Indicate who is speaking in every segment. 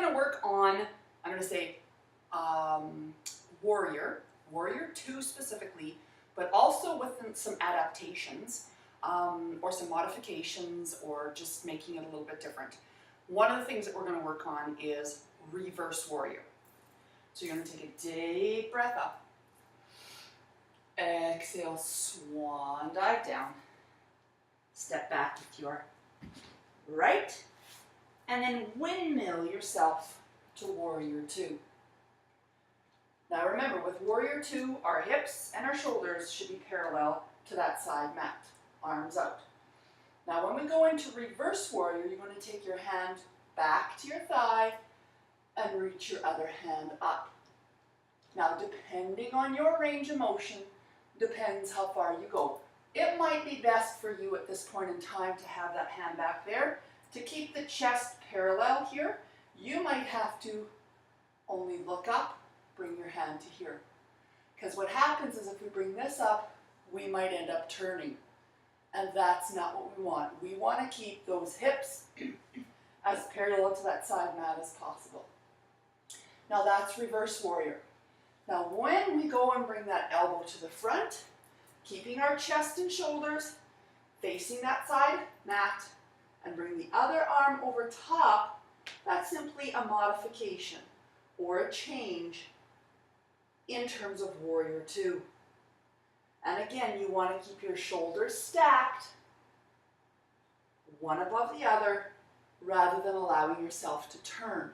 Speaker 1: going to work on, I'm going to say Warrior 2 specifically, but also with some adaptations or some modifications or just making it a little bit different. One of the things that we're going to work on is Reverse Warrior. So you're going to take a deep breath up. Exhale, swan dive down. Step back with your right, and then windmill yourself to Warrior 2. Now remember, with Warrior 2, our hips and our shoulders should be parallel to that side mat, arms out. Now when we go into Reverse Warrior, you're going to take your hand back to your thigh and reach your other hand up. Now depending on your range of motion, depends how far you go. It might be best for you at this point in time to have that hand back there. To keep the chest parallel here, you might have to only look up, bring your hand to here. Because what happens is if we bring this up, we might end up turning. And that's not what we want. We want to keep those hips as parallel to that side mat as possible. Now that's Reverse Warrior. Now when we go and bring that elbow to the front, keeping our chest and shoulders facing that side mat, and bring the other arm over top, that's simply a modification or a change in terms of Warrior 2. And again, you want to keep your shoulders stacked, one above the other, rather than allowing yourself to turn.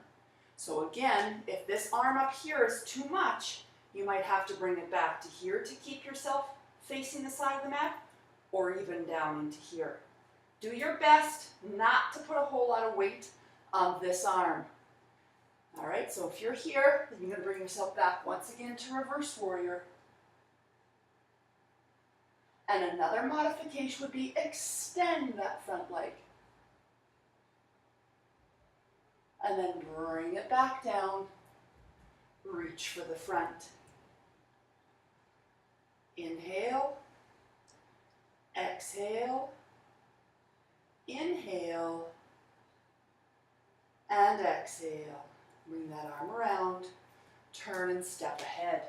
Speaker 1: So again, if this arm up here is too much, you might have to bring it back to here to keep yourself facing the side of the mat, or even down into here. Do your best not to put a whole lot of weight on this arm. All right, so if you're here, then you're going to bring yourself back once again to Reverse Warrior. And another modification would be extend that front leg. And then bring it back down, reach for the front. Inhale, exhale, inhale, and exhale. Bring that arm around, turn and step ahead.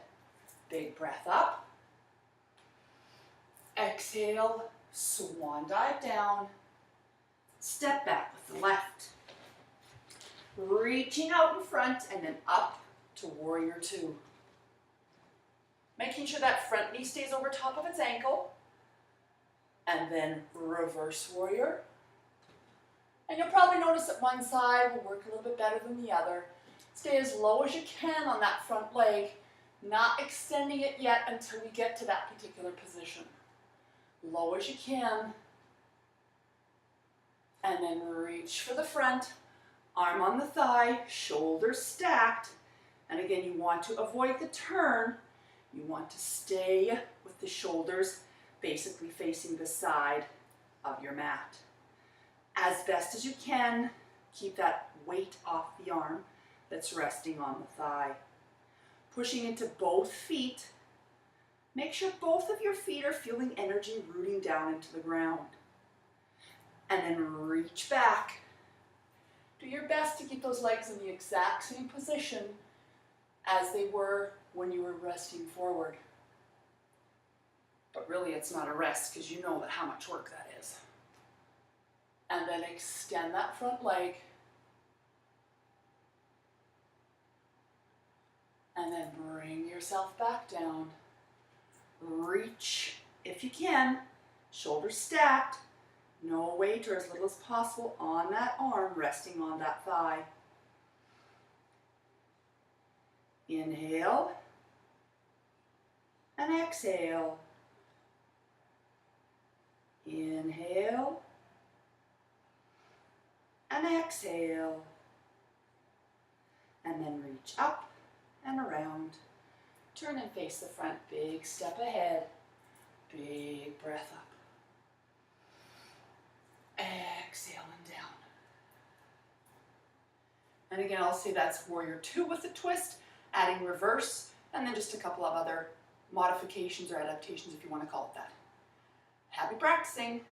Speaker 1: Big breath up. Exhale, swan dive down, step back with the left. Reaching out in front and then up to Warrior 2. Making sure that front knee stays over top of its ankle. And then Reverse Warrior. And you'll probably notice that one side will work a little bit better than the other. Stay as low as you can on that front leg, not extending it yet until we get to that particular position. Low as you can. And then reach for the front, arm on the thigh, shoulders stacked. And again, you want to avoid the turn. You want to stay with the shoulders basically facing the side of your mat. As best as you can, keep that weight off the arm that's resting on the thigh. Pushing into both feet. Make sure both of your feet are feeling energy rooting down into the ground. And then reach back. Do your best to keep those legs in the exact same position as they were when you were resting forward. But really it's not a rest because you know how much work that is. And then extend that front leg. And then bring yourself back down. Reach, if you can, shoulders stacked. No weight or as little as possible on that arm resting on that thigh. Inhale. And exhale. Inhale. And exhale. And then reach up and around. Turn and face the front. Big step ahead. Big breath up. Exhale and down. And again, I'll say that's Warrior 2 with a twist, adding reverse, and then just a couple of other modifications or adaptations if you want to call it that. Happy practicing!